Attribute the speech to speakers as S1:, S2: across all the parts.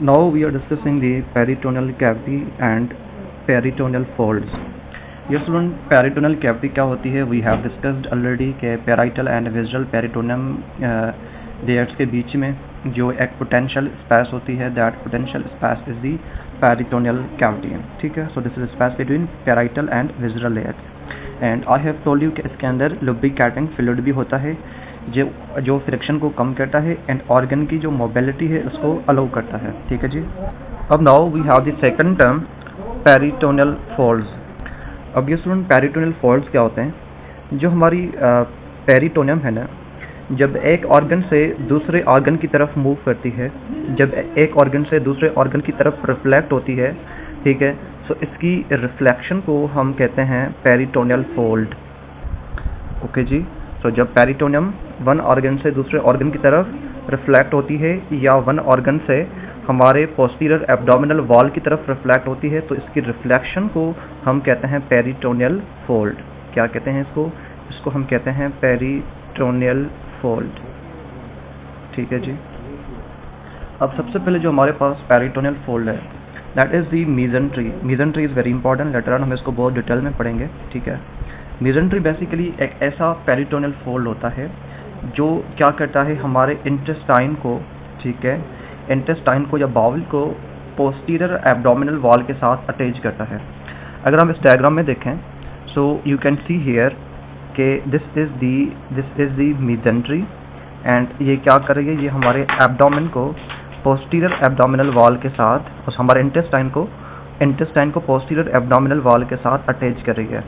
S1: Now we are discussing the peritoneal cavity and peritoneal folds. Yes student, peritoneal cavity क्या होती है? We have discussed already कि parietal and visceral peritoneum layers के बीच में जो एक potential space होती है, that potential space is the peritoneal cavity. ठीक है, so this is space between parietal and visceral layers. And I have told you कि इसके अंदर lubricating fluid भी होता है जो फ्रिक्शन को कम करता है एंड ऑर्गन की जो मोबिलिटी है उसको अलाउ करता है. ठीक है जी. अब now we have the second term peritoneal folds. अब ये स्टूडेंट पेरिटोनियल फोल्ड्स क्या होते हैं? जो हमारी पेरिटोनियम है ना, जब एक ऑर्गन से दूसरे ऑर्गन की तरफ मूव करती है, जब एक ऑर्गन से दूसरे ऑर्गन की तरफ रिफ्लेक्ट होती है, ठीक है, सो इसकी रिफ्लेक्शन को हम कहते हैं पेरिटोनियल फोल्ड. ओके जी. तो जब पेरिटोनियम वन ऑर्गन से दूसरे ऑर्गन की तरफ रिफ्लेक्ट होती है या वन ऑर्गन से हमारे पोस्टीरियर एब्डोमिनल वॉल की तरफ रिफ्लेक्ट होती है, तो इसकी रिफ्लेक्शन को हम कहते हैं पेरिटोनियल फोल्ड. क्या कहते हैं इसको हम कहते हैं पेरिटोनियल फोल्ड. ठीक है जी. अब सबसे पहले जो हमारे पास पेरिटोनियल फोल्ड है, that is the mesentery. Mesentery is very important. Later on हम इसको बहुत डिटेल में पढ़ेंगे. ठीक है. मीजेंट्री बेसिकली एक ऐसा पेरिटोनियल फोल्ड होता है जो क्या करता है, हमारे इंटेस्टाइन को, ठीक है, इंटेस्टाइन को या बाउल को पोस्टीरियर एब्डोमिनल वॉल के साथ अटैच करता है. अगर हम इस डायग्राम में देखें, सो यू कैन सी हियर कि दिस इज द मीजेंट्री एंड ये क्या कर रही है, ये हमारे एब्डोमेन को पोस्टीरियर एब्डोमिनल वॉल के साथ और हमारे इंटेस्टाइन को पोस्टीरियर एब्डोमिनल वॉल के साथ अटैच कर रही है.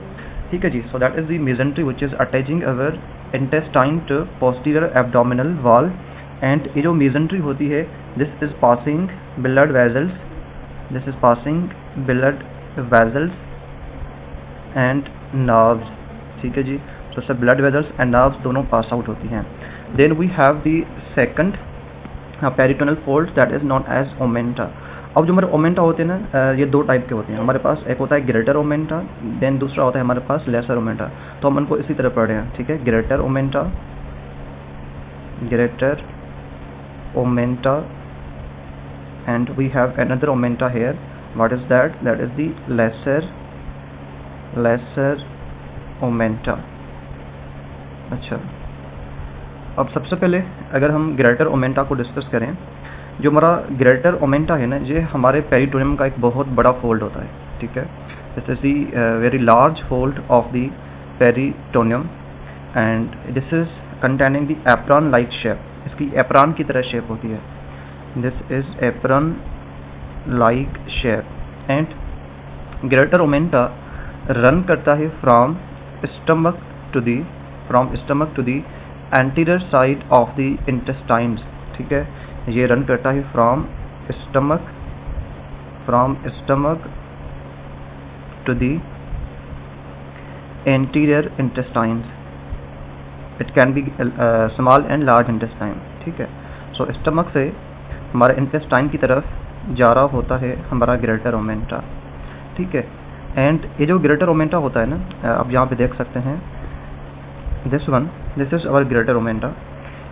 S1: ठीक है जी. So that is the mesentery which is attaching our intestine to posterior abdominal wall. And ये जो मीजेंट्री होती है, this is passing blood vessels and nerves. ठीक है जी. तो सब ब्लड वेजल्स एंड नर्व्स दोनों पास आउट होती हैं. Then we have the second peritoneal fold that is known as omenta. अब जो हमारे ओमेंटा होते हैं ना, ये दो टाइप के होते हैं. हमारे पास एक होता है ग्रेटर ओमेंटा, देन दूसरा होता है हमारे पास लेसर ओमेंटा. तो हम उनको इसी तरह पढ़ रहे हैं. ठीक है. Greater omenta and we have another omenta here. What is that? That is the lesser omenta. अच्छा. अब सबसे पहले अगर हम ग्रेटर ओमेंटा को डिस्कस करें, जो हमारा ग्रेटर ओमेंटा है ना, ये हमारे पेरिटोनियम का एक बहुत बड़ा फोल्ड होता है. ठीक है. This is the very large fold of the peritoneum and this is containing the apron like shape. इसकी एप्रॉन की तरह शेप होती है. This is apron like shape and greater omenta run करता है from stomach to the anterior side of the intestines. ठीक है. ये रन करता है from stomach to the anterior intestines. It can be small and large intestine. ठीक है. सो stomach से हमारे इंटेस्टाइन की तरफ जा रहा होता है हमारा ग्रेटर ओमेंटा. ठीक है. एंड ये जो ग्रेटर ओमेंटा होता है ना, आप यहाँ पे देख सकते हैं, दिस इज अवर ग्रेटर ओमेंटा.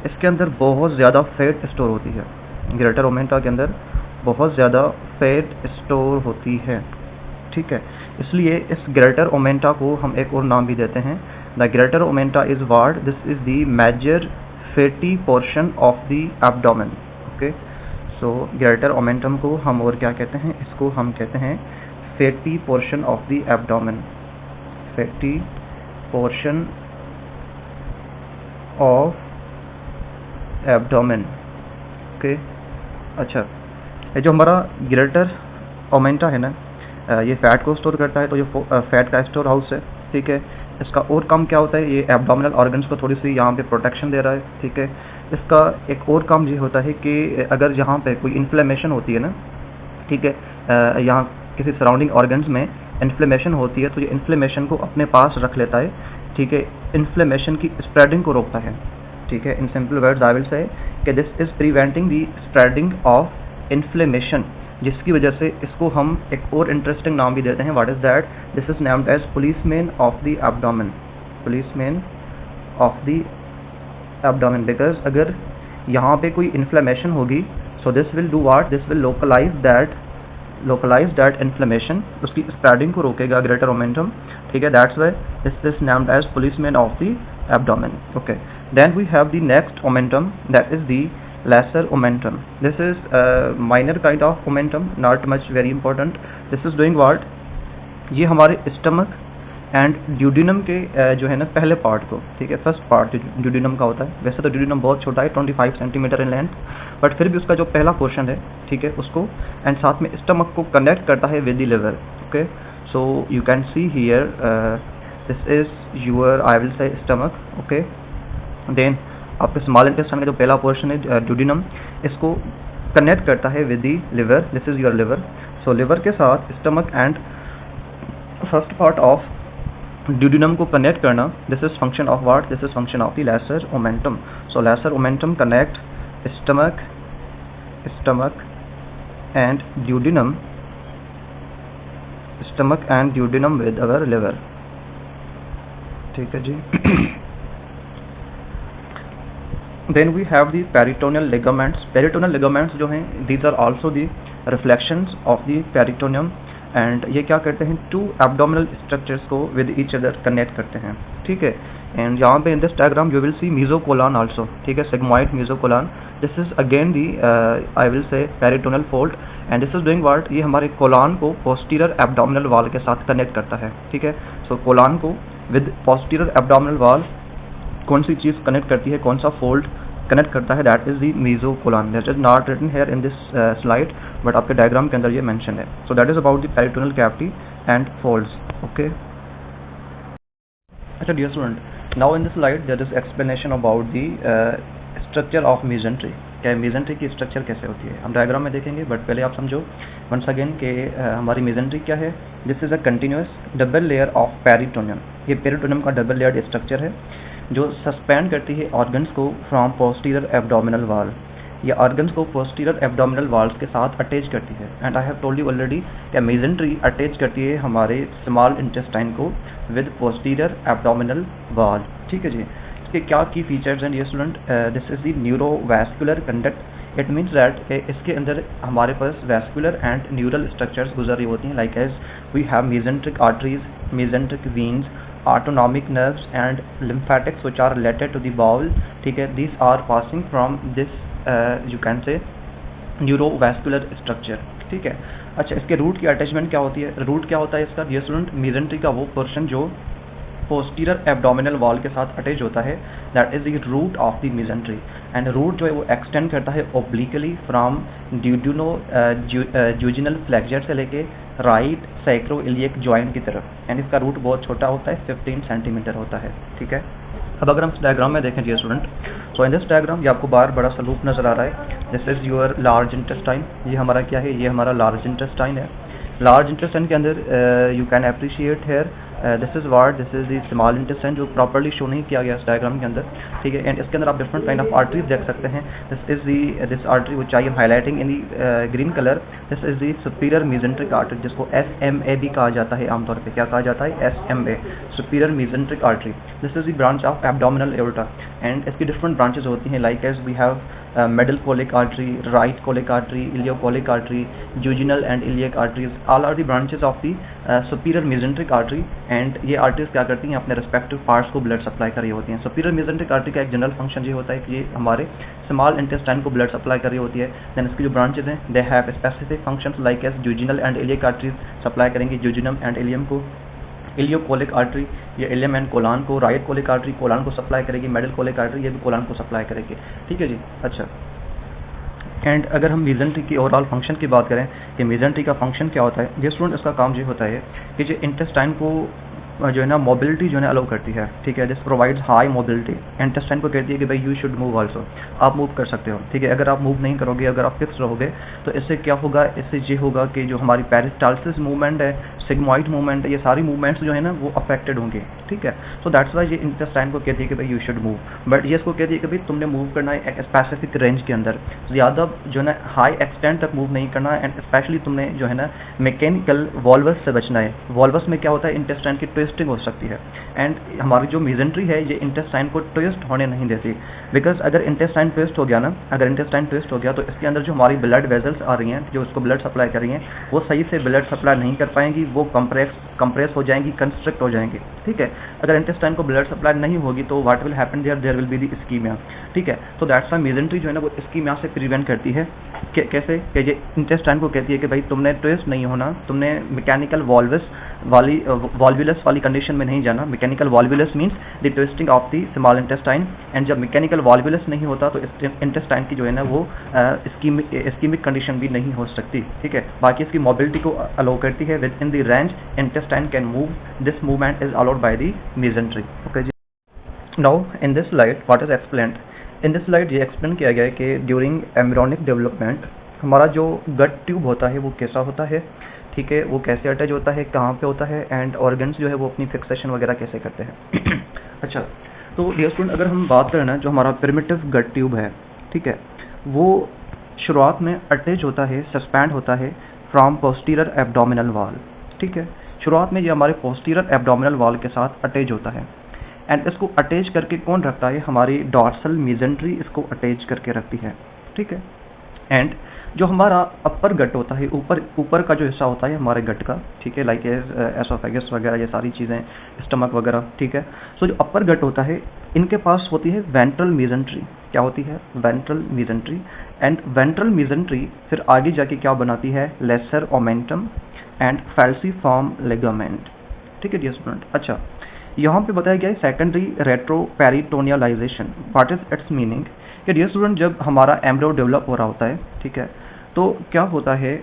S1: इसके अंदर बहुत ज़्यादा फैट स्टोर होती है. ग्रेटर ओमेंटा के अंदर बहुत ज़्यादा फैट स्टोर होती है. ठीक है. इसलिए इस ग्रेटर ओमेंटा को हम एक और नाम भी देते हैं. The greater omenta is what? This is the major fatty portion of the abdomen. Okay. So greater omentum को हम और क्या कहते हैं? इसको हम कहते हैं fatty portion of the abdomen. Fatty portion of abdomen. Okay. अच्छा. ये जो हमारा ग्रेटर ओमेंटा है ना, ये फैट को स्टोर करता है, तो ये फैट का स्टोर हाउस है. ठीक है. इसका और काम क्या होता है? ये एब्डोमिनल ऑर्गन्स को थोड़ी सी यहाँ पे प्रोटेक्शन दे रहा है. ठीक है. इसका एक और काम ये होता है कि अगर यहाँ पे कोई इन्फ्लेमेशन होती है ना, ठीक है, यहाँ किसी सराउंडिंग ऑर्गन्स में इन्फ्लेमेशन होती है, तो ये इन्फ्लेमेशन को अपने पास रख लेता है. ठीक है. इन्फ्लेमेशन की स्प्रेडिंग को रोकता है. ठीक है. In simple words I will say कि this is preventing the spreading of inflammation, जिसकी वजह से इसको हम एक और इंटरेस्टिंग नाम भी देते हैं. What is that? This is named as policeman of the abdomen. Policeman of the abdomen. Because अगर यहाँ पे कोई इन्फ्लेमेशन होगी, so this will do what, this will localize that inflammation, उसकी स्प्रेडिंग को रोकेगा, ग्रेटर मोमेंटम, ठीक है। That's why this is named as policeman of the abdomen, okay. Then we have the next momentum, that is the lesser momentum. This is a minor kind of momentum, not much very important. This is doing what, ये हमारे stomach and duodenum के जो है ना पहले part को, ठीक है, फर्स्ट पार्ट जो ड्यूडिनम का होता है, वैसे तो ड्यूडिनम बहुत छोटा है 25 सेंटीमीटर इन लेंथ, बट फिर भी उसका जो पहला पोर्शन है, ठीक है, उसको एंड साथ में स्टमक को कनेक्ट करता है with the liver, okay. So you can see here this is your, I will say stomach, okay. Then आपके स्मॉल इंटेस्टाइन का जो पहला पोर्शन है ड्यूडिनम, इसको कनेक्ट करता है with the liver, this is your liver. So liver के साथ stomach and first part of duodenum को कनेक्ट करना, this is function of what, this is function of the lesser momentum. So lesser momentum connect stomach and duodenum, stomach and duodenum with our liver, ठीक है जी। Then we have the peritoneal ligaments. Peritoneal ligaments जो हैं, these are also the reflections of the peritoneum, and ये क्या करते हैं, two abdominal structures को with each other connect करते हैं, ठीक है। and यहाँ पे in this diagram you will see mesocolon also, ठीक है, sigmoid mesocolon. This is again the I will say peritoneal fold, and this is doing what, ये हमारे कोलन को posterior abdominal wall के साथ connect करता है, ठीक है। so कोलन को with posterior abdominal wall कौन सी चीज कनेक्ट करती है, कौन सा फोल्ड कनेक्ट करता है, that is the mesocolon. That is not written here in this slide, but आपके डायग्राम के अंदर ये मेंशन है। So that is about the peritoneal cavity and folds, okay. अच्छा dear student, now in this slide there is explanation about the structure of mesentery. क्या mesentery की structure कैसे होती है हम डायग्राम में देखेंगे, बट पहले आप समझो वंस अगेन कि हमारी मेसेंट्री क्या है। This is a continuous double layer of peritoneum. ये पेरिटोनियम का डबल लेयर्ड स्ट्रक्चर है जो सस्पेंड करती है ऑर्गन्स को फ्रॉम पोस्टीरियर एब्डोमिनल वॉल, या ऑर्गन्स को पोस्टीरियर एब्डोमिनल वॉल्स के साथ अटैच करती है। And I have told you already कि मेसेंट्री अटैच करती है हमारे स्मॉल इंटेस्टाइन को विद पोस्टीरियर एब्डोमिनल वॉल, ठीक है जी। इसके क्या की फीचर्स हैं ये student, this is the neurovascular conduct. It means that इसके अंदर हमारे पास वैस्कुलर एंड न्यूरल स्ट्रक्चर्स गुजर रही होती हैं, like as we have mesenteric arteries, mesenteric veins, autonomic nerves and lymphatics which are related to the bowel, ठीक है। these are passing from this you can say neurovascular structure, ठीक है। अच्छा, इसके रूट की अटैचमेंट क्या होती है, रूट क्या होता है इसका, ये स्टूडेंट मेसेंट्री का वो पोर्शन जो पोस्टीरियर एब्डोमिनल वॉल के साथ अटैच होता है, that is the root of the mesentery. And root जो है वो एक्सटेंड करता है ओब्लिकली फ्रॉम ड्यूजिनल फ्लेक्सर से लेके राइट सैक्रोइलियक जॉइंट की तरफ। एंड इसका रूट बहुत छोटा होता है, 15 सेंटीमीटर होता है, ठीक है। अब अगर हम इस डायग्राम में देखें जी student, so in this diagram ये आपको बाहर बड़ा सा लूप नजर आ रहा है। This is your large intestine. ये हमारा क्या है, ये हमारा लार्ज इंटेस्टाइन है। लार्ज इंटेस्टाइन के अंदर you can appreciate here this is what, this is the small intestine जो प्रॉपर्ली शो नहीं किया गया इस डायग्राम के अंदर, ठीक है। एंड इसके अंदर आप डिफरेंट काइंड ऑफ आर्टरीज देख सकते हैं। This artery which I am highlighting in the green colour, this is the superior mesenteric artery, जिसको SMA भी कहा जाता है आमतौर पे। क्या कहा जाता है, SMA, superior mesenteric artery. This is the branch of abdominal aorta. And इसकी डिफरेंट ब्रांचेज होती हैं, like as we have middle colic artery, right colic artery, iliocolic artery, jejunal and iliac arteries, all are the branches of the superior mesenteric artery। and ये arteries क्या करती हैं, अपने respective parts को blood supply कर रही होती हैं। superior mesenteric artery का एक general function ये होता है कि ये हमारे small intestine को blood supply कर रही होती है। then इसकी जो branches हैं, they have specific functions like as jejunal and iliac arteries supply करेंगी jejunum and ileum को, इलियोकोलिक आर्टरी ये इलियम एंड कोलन को, राइट कोलिक आर्टरी कोलन को सप्लाई करेगी, मिडिल कोलिक आर्टरी ये भी कोलन को सप्लाई करेगी, ठीक है जी। अच्छा, एंड अगर हम मेसेंट्री की ओवरऑल फंक्शन की बात करें कि मेसेंट्री का फंक्शन क्या होता है, ये स्टूडेंट इसका काम ये होता है कि जो इंटेस्टाइन को जो है ना मोबिलिटी जो है अलाउ करती है, ठीक है। This provides high mobility. Intestine को कहती है कि भाई यू शुड मूव आल्सो, आप मूव कर सकते हो, ठीक है। अगर आप मूव नहीं करोगे, अगर आप फिक्स रहोगे, तो इससे क्या होगा, इससे ये होगा कि जो हमारी पेरिस्टाल्सिस मूवमेंट है, सिग्मॉइड मूवमेंट है, ये सारी मूवमेंट्स जो है ना वो अफेक्टेड होंगे, ठीक है। सो दैट्स वाई ये इंटेस्टाइन को कहती है कि भाई यू शुड मूव, बट ये इसको कहती है कि भाई तुमने मूव करना है एक स्पेसिफिक रेंज के अंदर, ज़्यादा जो है ना हाई एक्सटेंट तक मूव नहीं करना है। एंड स्पेशली तुमने जो है ना मैकेनिकल वॉल्वस से बचना है। वॉल्वस में क्या होता है, इंटेस्टाइन की ट्विस्ट ट्विस्टिंग हो सकती है। एंड हमारी जो मेजेंट्री है ये इंटेस्टाइन को ट्विस्ट होने नहीं देती, बिकॉज अगर इंटेस्टाइन ट्विस्ट हो गया ना, अगर इंटेस्टाइन ट्विस्ट हो गया तो इसके अंदर जो हमारी ब्लड वेजल्स आ रही हैं, जो उसको ब्लड सप्लाई कर रही हैं, वो सही से ब्लड सप्लाई नहीं कर पाएंगी, वो कंप्रेस हो जाएंगी, कंस्ट्रक्ट हो जाएंगी। ठीक है, अगर इंटेस्टाइन को ब्लड सप्लाई नहीं होगी तो what will happen there will be the ischemia. ठीक है, तो दैट्स व्हाई मेजेंट्री जो है ना वो इस्कीमिया से प्रिवेंट करती है। कैसे कि ये इंटेस्टाइन को कहती है कि भाई तुमने ट्विस्ट नहीं होना, तुमने मैकेनिकल वॉल्वुलस वाली कंडीशन में नहीं जाना। Mechanical volvulus means the twisting of the small intestine, and जब मैकेनिकल वॉल्वुलस नहीं होता तो इंटेस्टाइन की जो है ना वो इस्कीमिक कंडीशन भी नहीं हो सकती। ठीक है, बाकी इसकी मोबिलिटी को अलाउ करती है। Within the range intestine can move, this movement is allowed by the mesentery. Okay जी, now in this slide what is explained, in this slide ये एक्सप्लेन किया गया है कि ड्यूरिंग एम्ब्रियोनिक डेवलपमेंट हमारा जो गट ट्यूब होता है वो कैसा होता है। ठीक है, वो कैसे अटैच होता है, कहाँ पे होता है, एंड ऑर्गन्स जो है वो अपनी फिक्सेशन वगैरह कैसे करते हैं। अच्छा, तो डियर स्टूडेंट अगर हम बात करें ना, जो हमारा प्रिमिटिव गट ट्यूब है, ठीक है, वो शुरुआत में अटैच होता है, सस्पेंड होता है फ्रॉम पोस्टीरियर एब्डोमिनल वॉल। ठीक है, शुरुआत में ये हमारे पोस्टीरियर एब्डोमिनल वॉल के साथ अटैच होता है, एंड इसको अटैच करके कौन रखता है, हमारी डॉर्सल मेजेंट्री इसको अटैच करके रखती है। ठीक है, एंड जो हमारा अपर गट होता है, ऊपर का जो हिस्सा होता है हमारे गट का, ठीक है, लाइक एसोफेगस वगैरह ये सारी चीज़ें, स्टमक वगैरह। ठीक है, सो जो अपर गट होता है इनके पास होती है वेंट्रल मेजेंट्री। क्या होती है, ventral mesentery, and ventral mesentery फिर आगे जाके क्या बनाती है, लेसर ओमेंटम एंड फैल्सीफॉर्म लिगामेंट। ठीक है डियर स्टूडेंट। अच्छा, यहाँ पे बताया गया है secondary retroperitonealization, what is its meaning कि डियर स्टूडेंट जब हमारा एम्ब्रियो डेवलप हो रहा होता है, ठीक है, तो क्या होता है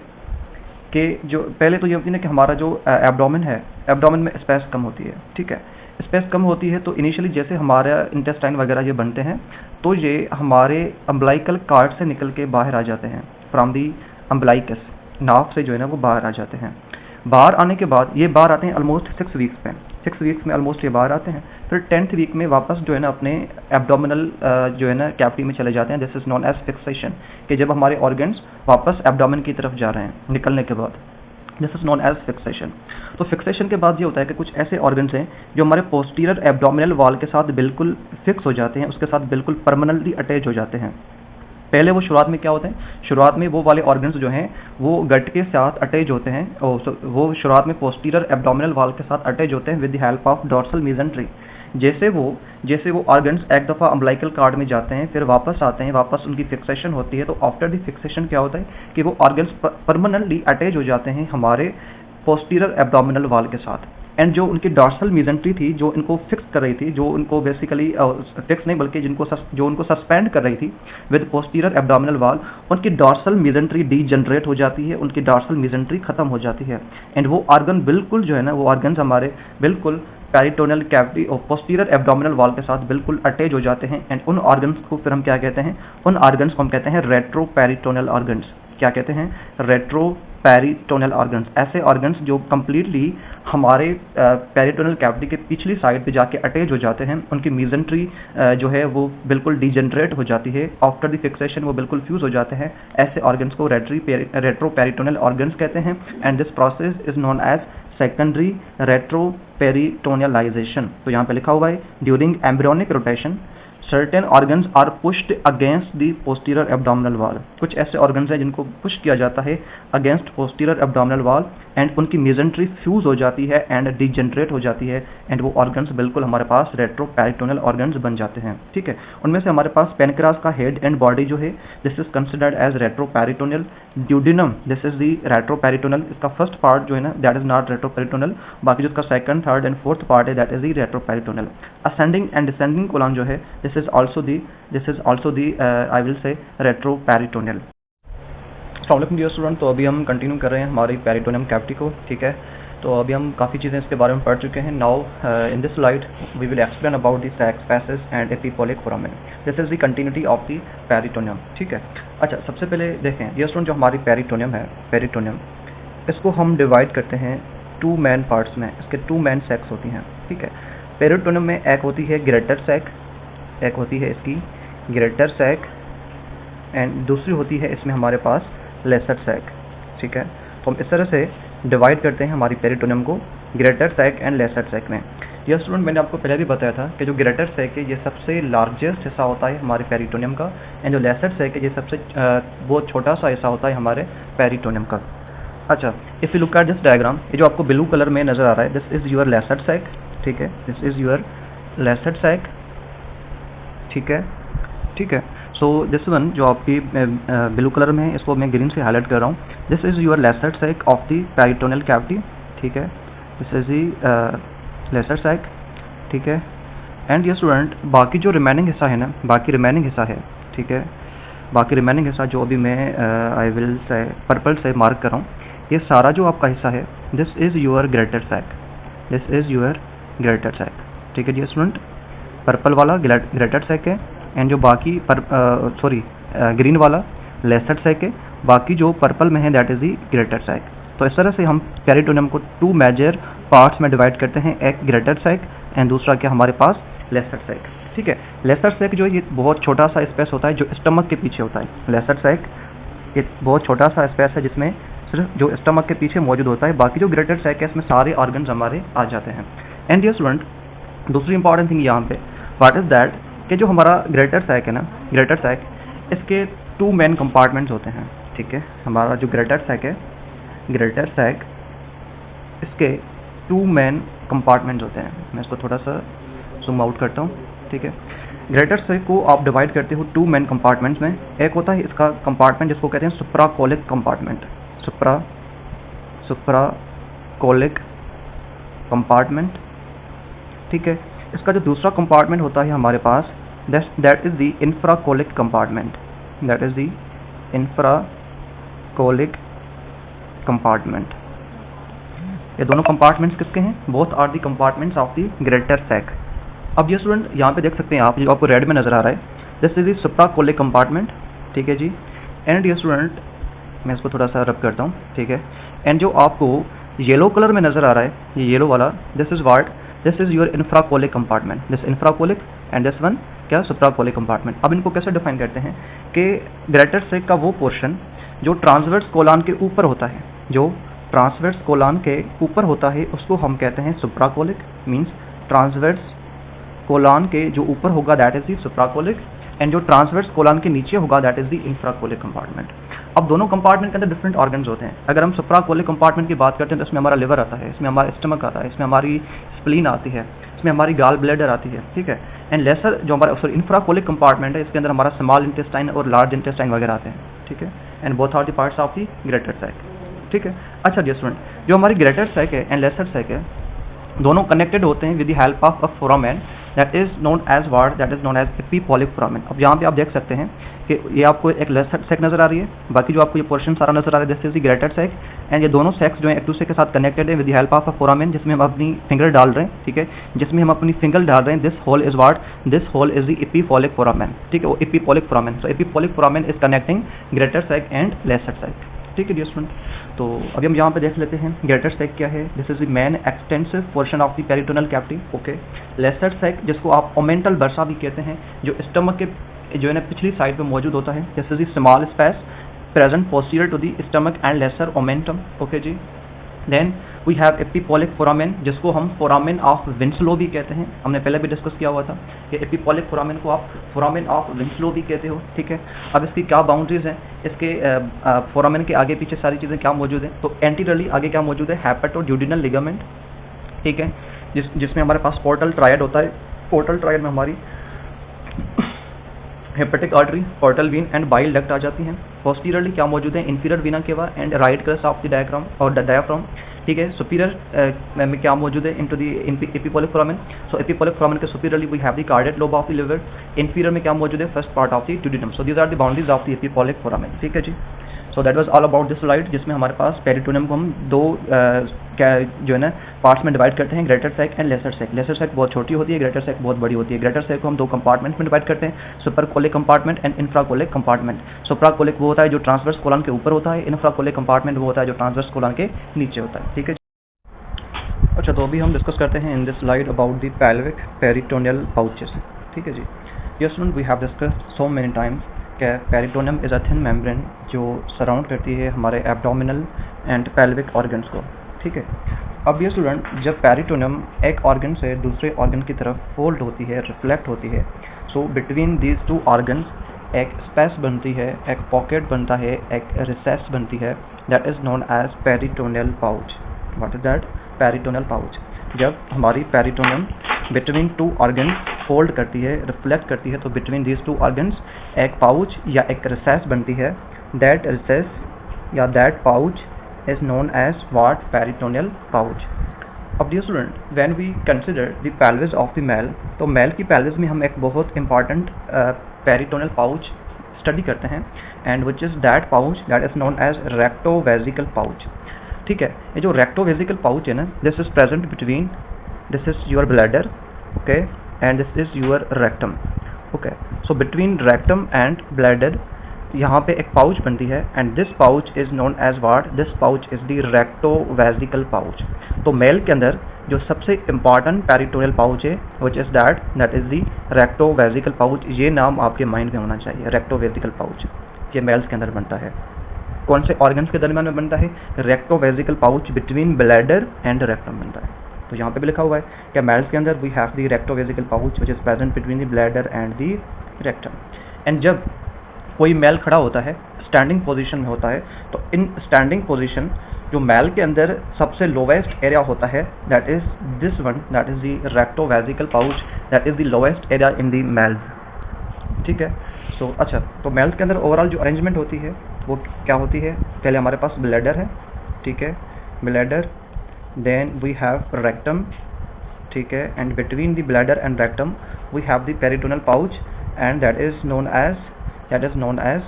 S1: कि जो पहले तो ये होती है ना कि हमारा जो एब्डोमेन है, एब्डोमेन में स्पेस कम होती है। ठीक है, स्पेस कम होती है तो इनिशियली जैसे हमारा इंटेस्टाइन वगैरह ये बनते हैं तो ये हमारे अम्बलाइकल कार्ड से निकल के बाहर आ जाते हैं, फ्रॉम दी अम्बलाइकस, नाभ से जो है ना वो बाहर आ जाते हैं। बाहर आने के बाद ये बाहर आते हैं ऑलमोस्ट 6 वीक्स में, 6 वीक्स में ऑलमोस्ट ये बाहर आते हैं। फिर 10th वीक में वापस जो है ना अपने एब्डोमिनल जो है ना कैविटी में चले जाते हैं, this is known as fixation, कि जब हमारे ऑर्गन्स वापस एब्डोमेन की तरफ जा रहे हैं निकलने के बाद, this is known as fixation. तो फिक्सेशन के बाद ये होता है कि कुछ ऐसे ऑर्गन्स हैं जो हमारे पोस्टीरियर एब्डोमिनल वॉल के साथ बिल्कुल फिक्स हो जाते हैं, उसके साथ बिल्कुल परमानेंटली अटैच हो जाते हैं। पहले वो शुरुआत में क्या होते हैं, शुरुआत में वो वाले ऑर्गन्स जो हैं वो गट के साथ अटैच होते हैं, वो शुरुआत में पोस्टीरियर एब्डोमिनल वॉल के साथ अटैच होते हैं with the help of dorsal mesentery. जैसे वो ऑर्गन्स एक दफ़ा अम्बलाइकल कार्ड में जाते हैं, फिर वापस आते हैं, वापस उनकी फिक्सेशन होती है, तो आफ्टर द फिक्सेशन क्या होता है कि वो ऑर्गन्स परमानेंटली अटैच हो जाते हैं हमारे पोस्टीरियर एब्डोमिनल वॉल के साथ। एंड जो उनकी डॉर्सल मेजेंट्री थी जो इनको फिक्स कर रही थी, जो उनको बेसिकली फिक्स नहीं बल्कि जो उनको सस्पेंड कर रही थी विद पोस्टीरियर एब्डोमिनल वॉल, उनकी डॉर्सल मेजेंट्री डीजनरेट हो जाती है, उनकी डॉर्सल मेजेंट्री खत्म हो जाती है, एंड वो ऑर्गन बिल्कुल जो है ना, वो ऑर्गन्स हमारे बिल्कुल पेरिटोनियल कैविटी और पोस्टीरियर एब्डोमिनल वॉल के साथ बिल्कुल अटैच हो जाते हैं। एंड उन ऑर्गन्स को फिर हम क्या कहते हैं, उन ऑर्गन्स को हम कहते हैं रेट्रोपेरिटोनियल ऑर्गन्स। क्या कहते हैं, रेट्रोपेरिटोनियल ऑर्गन्स। ऐसे ऑर्गन्स जो कंप्लीटली हमारे पेरिटोनियल कैविटी के पिछली साइड पे जाके अटैच हो जाते हैं, उनकी मेजेंट्री जो है वो बिल्कुल डीजनरेट हो जाती है, आफ्टर द फिक्सेशन वो बिल्कुल फ्यूज हो जाते हैं। ऐसे ऑर्गन्स को रेट्रोपेरिटोनियल ऑर्गन्स कहते हैं, and this process is known as secondary retroperitonealization. तो यहाँ पे लिखा हुआ है during embryonic rotation certain organs are pushed against the posterior abdominal wall. कुछ ऐसे ऑर्गन्स हैं जिनको पुश किया जाता है against posterior abdominal wall, and उनकी मेजेंट्री फ्यूज हो जाती है एंड डीजनरेट हो जाती है, एंड वो ऑर्गन्स बिल्कुल हमारे पास रेट्रोपेरिटोनियल ऑर्गन्स बन जाते हैं। ठीक है, उनमें से हमारे पास पेनक्रास का हेड एंड बॉडी जो है this is considered as retroperitoneal. Duodenum this is the retroperitoneal, इसका फर्स्ट पार्ट जो है ना दैट इज नॉट रेट्रोपेरिटोनियल, बाकी जो इसका second, third and fourth part है that is the retroperitoneal. Ascending and descending colon जो है this is also the I will say retroperitoneal। अस्सलाम डियर स्टूडेंट, तो अभी हम कंटिन्यू कर रहे हैं हमारी पेरिटोनियम कैविटी को। ठीक है, तो अभी हम काफ़ी चीज़ें इसके बारे में पढ़ चुके हैं। Now in this slide we will explain about the sac spaces and epiploic foramen. This is the continuity of the peritoneum. ठीक है, अच्छा सबसे पहले देखें डियर स्टूडेंट, जो हमारी पेरिटोनियम है, पेरिटोनियम इसको हम डिवाइड करते हैं 2 मेन पार्ट्स में। इसके 2 मेन सैक्स होती हैं। ठीक है, पेरिटोनियम में एक होती है ग्रेटर सैक, एक होती है इसकी ग्रेटर सैक, एंड दूसरी होती है इसमें हमारे पास लेसर सैक। ठीक है, तो हम इस तरह से डिवाइड करते हैं हमारी पेरिटोनियम को greater sac and lesser sac में। यह स्टूडेंट मैंने आपको पहले भी बताया था कि जो ग्रेटर सैक है ये सबसे लार्जेस्ट हिस्सा होता है हमारे पेरिटोनियम का, एंड जो लेसर सैक है ये सबसे बहुत छोटा सा हिस्सा होता है हमारे पेरिटोनियम का। अच्छा, if you look at this diagram, ये जो आपको ब्लू कलर में नजर आ रहा है, this is your lesser sac, ठीक है, this is your lesser sac, ठीक है, ठीक है। सो दिस वन जो आपकी ब्लू कलर में है इसको मैं ग्रीन से हाईलाइट कर रहा हूँ, this is your lesser sac of the peritoneal cavity, ठीक है, this is the lesser sac, ठीक है। एंड ये स्टूडेंट बाकी जो रिमेनिंग हिस्सा है ना, बाकी रिमेनिंग हिस्सा है, ठीक है, बाकी रिमेनिंग हिस्सा जो अभी मैं आई विल से पर्पल से मार्क कर रहा हूँ, ये सारा जो आपका हिस्सा है, this is your greater sac, this is your greater sac, ठीक है जी स्टूडेंट, पर्पल वाला ग्रेटर सैक है, एंड जो बाकी ग्रीन वाला लेसर सैक है, बाकी जो पर्पल में है that is the greater sac. तो इस तरह से हम पेरिटोनियम को 2 मेजर पार्ट्स में डिवाइड करते हैं, एक ग्रेटर सैक एंड दूसरा क्या हमारे पास लेसर सैक, ठीक है। लेसर सैक जो ये बहुत छोटा सा स्पेस होता है जो स्टमक के पीछे होता है, लेसर सैक ये बहुत छोटा सा स्पेस है जिसमें सिर्फ जो स्टमक के पीछे मौजूद होता है, बाकी जो ग्रेटर सैक है इसमें सारे ऑर्गन्स हमारे आ जाते हैं। एंड ये स्टूडेंट दूसरी इंपॉर्टेंट थिंग यहाँ पे व्हाट इज दैट कि जो हमारा ग्रेटर सैक है ना, ग्रेटर सैक इसके 2 मेन कंपार्टमेंट्स होते हैं, ठीक है। हमारा जो ग्रेटर सैक है, ग्रेटर सैक इसके 2 मेन कंपार्टमेंट्स होते हैं। मैं इसको थोड़ा सा जूम आउट करता हूँ, ठीक है। ग्रेटर सैक को आप डिवाइड करते हो 2 मेन कंपार्टमेंट्स में। एक होता है इसका कंपार्टमेंट जिसको कहते हैं सुप्राकोलिक कंपार्टमेंट, सुप्राकोलिक कंपार्टमेंट, ठीक है। इसका जो दूसरा कंपार्टमेंट होता है हमारे पास, that is the infracolic compartment, that is the infracolic compartment. ये दोनों कंपार्टमेंट्स किसके हैं? Both are the compartments of the greater sac. अब ये स्टूडेंट यहाँ पे देख सकते हैं आप, जो आपको रेड में नजर आ रहा है, दिस इज द सुप्राकोलिक कंपार्टमेंट, ठीक है जी। एंड ये स्टूडेंट मैं इसको थोड़ा सा रब करता हूँ, ठीक है। एंड जो आपको येलो कलर में नजर आ रहा है, ये येलो वाला, this is what, this is your infracolic compartment, this infracolic and this one क्या, सुप्राकोलिक कंपार्टमेंट। अब इनको कैसे डिफाइन करते हैं कि ग्रेटर सैक का वो पोर्शन जो ट्रांसवर्स कोलन के ऊपर होता है, जो ट्रांसवर्स कोलन के ऊपर होता है उसको हम कहते हैं सुप्राकोलिक, मींस ट्रांसवर्स कोलन के जो ऊपर होगा दैट इज द सुप्राकोलिक, एंड जो ट्रांसवर्स कोलन के नीचे होगा that is the infracolic compartment. अब दोनों कंपार्टमेंट के अंदर डिफरेंट ऑर्गन्स होते हैं। अगर हम सुप्राकोलिक कंपार्टमेंट की बात करते हैं तो इसमें हमारा लिवर आता है, इसमें हमारा स्टमक आता है, इसमें हमारी स्प्लीन आती है, इसमें हमारी गाल ब्लैडर आती है, ठीक है। एंड लेसर जो हमारा इंफ्राकोलिक कंपार्टमेंट है, इसके अंदर हमारा स्मॉल इंटेस्टाइन और लार्ज इंटेस्टाइन वगैरह आते हैं, ठीक है। And both are the parts of the greater sac, ठीक है। अच्छा जी स्टूडेंट, जो हमारी ग्रेटर सैक है एंड लेसर सैक है, दोनों कनेक्टेड होते हैं with the help of a foramen that is known as what, that is known as epiploic foramen. अब यहाँ पे आप देख सकते हैं कि ये आपको एक लेसर सैक नजर आ रही है, बाकी जो आपको ये पोर्शन सारा नजर आ रहा है this is the greater sac, and ये दोनों सैक्स जो है एक दूसरे के साथ कनेक्टेड है with the help of a foramen, जिसमें हम अपनी फिंगर डाल रहे हैं, ठीक है, जिसमें हम अपनी फिंगर डाल रहे हैं। This hole is what, this hole is the epiploic foramen, ठीक है, वो epiploic foramen. So epiploic foramen is connecting greater sac and lesser sac, ठीक है डियर स्टूडेंट। तो अभी हम यहाँ पे देख लेते हैं ग्रेटर सैक क्या है। This is the main extensive portion of the peritoneal cavity, okay. Lesser sac जिसको आप ओमेंटल बर्सा भी कहते हैं, जो स्टमक के जो है ना पिछली साइड पे मौजूद होता है, this is the small space present posterior to the stomach and lesser omentum, okay जी। Then we have epiploic foramen जिसको हम फोरामेन ऑफ विंसलो भी कहते हैं, हमने पहले भी डिस्कस किया हुआ था कि एपिपोलिक फोरामेन को आप फोरामेन ऑफ विंसलो भी कहते हो, ठीक है। अब इसकी क्या बाउंड्रीज हैं, इसके फोरामेन के आगे पीछे सारी चीज़ें क्या मौजूद है, तो एंटीरियरली आगे क्या मौजूद है, हेपेटोड्यूडिनल लिगामेंट, ठीक है, जिसमें हमारे पास पोर्टल ट्रायड होता है। पोर्टल ट्रायड में हमारी hepatic artery, portal vein and bile duct आ जाती हैं। पोस्टीरियरली क्या मौजूद है, inferior vena cava and right crus of the diaphragm और डायफ्राम, ठीक है। सुपीरियर में क्या मौजूद है, into the epiploic foramen. So epiploic foramen के superiorly we have the cardiac lobe of the liver. Inferior में क्या मौजूद है, first part of the duodenum. So these are the boundaries of the epiploic foramen, ठीक है जी। So that was all about this slide, जिसमें हमारे पास peritoneum को हम 2 क्या जो है ना पार्ट्स में डिवाइड करते हैं, greater sac and lesser sac. Lesser sac बहुत छोटी होती है, ग्रेटर सैक बहुत बड़ी होती है। ग्रेटर सैक को हम 2 कंपार्टमेंट में डिवाइड करते हैं, सुपरकोलिक कंपार्टमेंट एंड इंफ्राकोलिक कंपार्टमेंट। सुपराकोलिक वो होता है जो ट्रांसवर्स कोलन के ऊपर होता है, इंफ्राकोलिक कंपार्टमेंट वो होता है जो ट्रांसवर्स कोलन के नीचे होता है, ठीक है। अच्छा, तो अभी हम डिस्कस करते हैं in this slide about the pelvic peritoneal pouches, ठीक है जी। Yes student, we have discussed so many times कि peritoneum is a thin membrane जो सराउंड करती है हमारे एब्डोमिनल एंड पेल्विक ऑर्गन्स को, ठीक है। अब ये स्टूडेंट, जब पेरिटोनियम एक ऑर्गन से दूसरे ऑर्गन की तरफ फोल्ड होती है, रिफ्लेक्ट होती है, so between these two organs एक स्पेस बनती है, एक पॉकेट बनता है, एक रिसेस बनती है, that is known as peritoneal pouch. What is that? Peritoneal pouch. जब हमारी peritoneum between two organs fold करती है, रिफ्लेक्ट करती है, तो बिटवीन दीज टू ऑर्गन्स एक पाउच या एक रिसेस बनती है। दैट रिसेस या that pouch is known as what? Peritoneal pouch. अब dear student, when we consider the pelvis of the male, तो मेल की pelvis में हम एक बहुत important peritoneal pouch स्टडी करते हैं, and which is that pouch that is known as rectovesical pouch. ठीक है, ये जो rectovesical pouch है ना, this is present between, this is your bladder, okay, and this is your rectum, okay. So between rectum and bladder यहाँ पे एक pouch बनती है, and this pouch is known as what? This pouch is the rectovesical pouch. तो male के अंदर जो सबसे इम्पॉर्टेंट पेरिटोनियल पाउच है, which is that is the rectovesical pouch. ये नाम आपके माइंड में होना चाहिए, रेक्टोवेजिकल पाउच। ये मेल्स के अंदर बनता है। कौन से ऑर्गन्स के दरमियान में बनता है? Rectovesical pouch between bladder and rectum बनता है। तो यहाँ पे भी लिखा हुआ है कि मेल्स के अंदर we have the rectovesical pouch which is present between the bladder and the rectum. And जब कोई मेल खड़ा होता है, स्टैंडिंग पोजीशन में होता है, तो इन स्टैंडिंग पोजीशन जो मेल के अंदर सबसे लोवेस्ट एरिया होता है, that is this one, that is the rectovesical pouch, that is the lowest area in the males. ठीक है। सो अच्छा, तो मेल्स के अंदर ओवरऑल जो अरेंजमेंट होती है वो क्या होती है? पहले हमारे पास ब्लैडर है, ठीक है, bladder, then we have rectum, ठीक है, and between the bladder and rectum we have the peritoneal pouch, and that is known as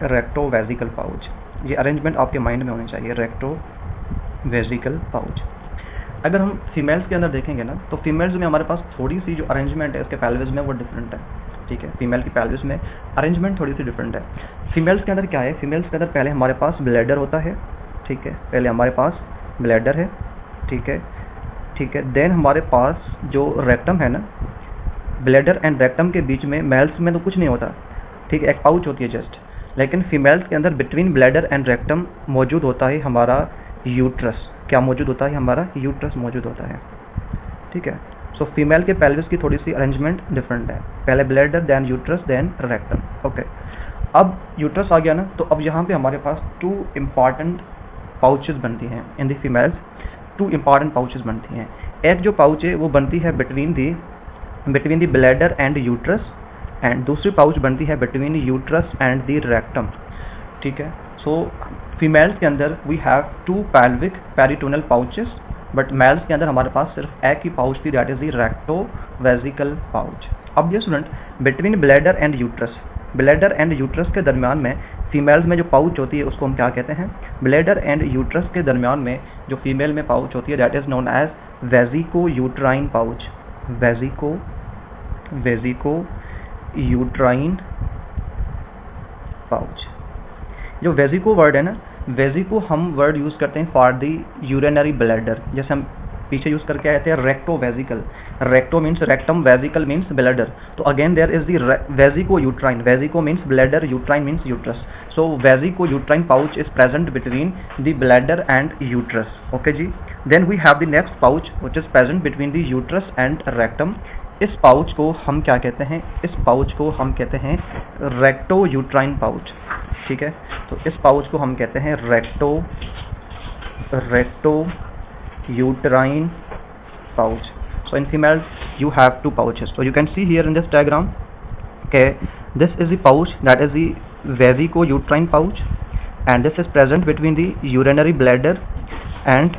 S1: rectovesical pouch. ये अरेंजमेंट आपके माइंड में होनी चाहिए, रेक्टोवेजिकल पाउच। अगर हम फीमेल्स के अंदर देखेंगे ना, तो फीमेल्स में हमारे पास थोड़ी सी जो अरेंजमेंट है इसके पेल्विस में वो डिफरेंट है, ठीक है। फीमेल की पेल्विस में अरेंजमेंट थोड़ी सी डिफरेंट है। फीमेल्स के अंदर क्या है? फीमेल्स के अंदर पहले हमारे पास ब्लैडर होता है, ठीक है, पहले हमारे पास ब्लैडर है, ठीक है, ठीक है। देन हमारे पास जो रेक्टम है ना, ब्लैडर एंड रेक्टम के बीच में मेल्स में तो कुछ नहीं होता, ठीक है, एक पाउच होती है जस्ट। लेकिन फीमेल्स के अंदर बिटवीन ब्लैडर एंड रेक्टम मौजूद होता है हमारा यूट्रस। क्या मौजूद होता है? हमारा यूट्रस मौजूद होता है, ठीक है। सो फीमेल के पेल्विस की थोड़ी सी अरेंजमेंट डिफरेंट है, पहले bladder then uterus then rectum, okay. अब यूट्रस आ गया ना, तो अब यहाँ पे हमारे पास टू इम्पॉर्टेंट पाउचेस बनती हैं in the females, two important pouches बनती हैं। एक जो पाउच है वो बनती है between the bladder and uterus, and दूसरी पाउच बनती है between uterus and the rectum, ठीक है। सो फीमेल्स के अंदर we have two pelvic peritoneal pouches, but males के अंदर हमारे पास सिर्फ एक ही पाउच थी, that is the rectovesical pouch. अब ये student, between bladder and uterus के दरमियान में फीमेल्स में जो पाउच होती है उसको हम क्या कहते हैं? ब्लैडर एंड यूट्रस के दरमियान में जो फीमेल में पाउच होती है that is known as vesicouterine pouch. Vesicouterine pouch. जो वेजिको वर्ड है ना, वेजिको हम वर्ड यूज करते हैं फॉर द यूरिनरी ब्लैडर, जैसे हम पीछे यूज करके आए थे rectovesical. Recto means rectum, vesical means bladder. तो again there is the vesicouterine. Vesico means bladder, uterine means uterus. So vesicouterine pouch is present between the bladder and uterus, okay जी। Then we have the next pouch which is present between the uterus and rectum. इस पाउच को हम क्या कहते हैं? इस पाउच को हम कहते हैं रेक्टो यूट्राइन पाउच, ठीक है। तो इस पाउच को हम कहते हैं recto uterine pouch. So in females you have two pouches. So you can see here in this diagram, okay, this is the pouch, that is the vesico-uterine pouch, and this is present between the urinary bladder and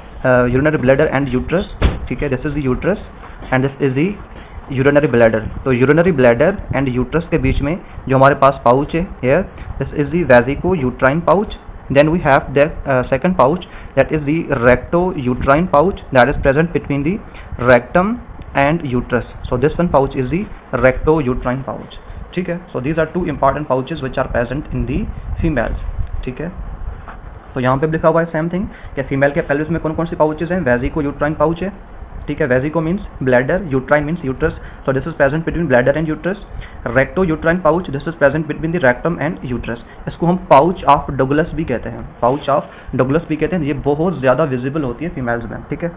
S1: uterus. ठीक है, this is the uterus and this is the urinary bladder. तो urinary bladder and uterus के बीच में जो हमारे पास pouch है here, this is the vesico-uterine pouch. Then we have the second pouch, that is the recto-uterine pouch, that is present between the rectum and uterus. So this one pouch is the recto-uterine pouch. ठीक है, so these are two important pouches which are present in the females. ठीक है, तो यहाँ पे लिखा हुआ है सेम थिंग कि फीमेल के पेल्विस में कौन कौन सी पाउचेज हैं? वेजिको-यूट्राइन पाउच है, ठीक है। Vesico means bladder, uterine means uterus, so this is present between bladder and uterus. Rectouterine pouch, this is present between the rectum and uterus. इसको हम पाउच ऑफ डगलस भी कहते हैं, पाउच ऑफ डगलस भी कहते हैं। ये बहुत ज़्यादा विजिबल होती है फीमेल्स में, ठीक है,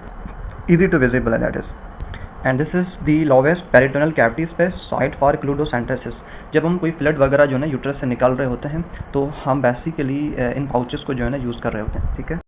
S1: इजी टू विजिबल है that is. And this is the lowest peritoneal cavity space site for culdocentesis. जब हम कोई फ्लड वगैरह जो है ना यूट्रस से निकाल रहे होते हैं तो हम बेसिकली इन पाउचेस को जो है ना यूज़ कर रहे होते हैं, ठीक है।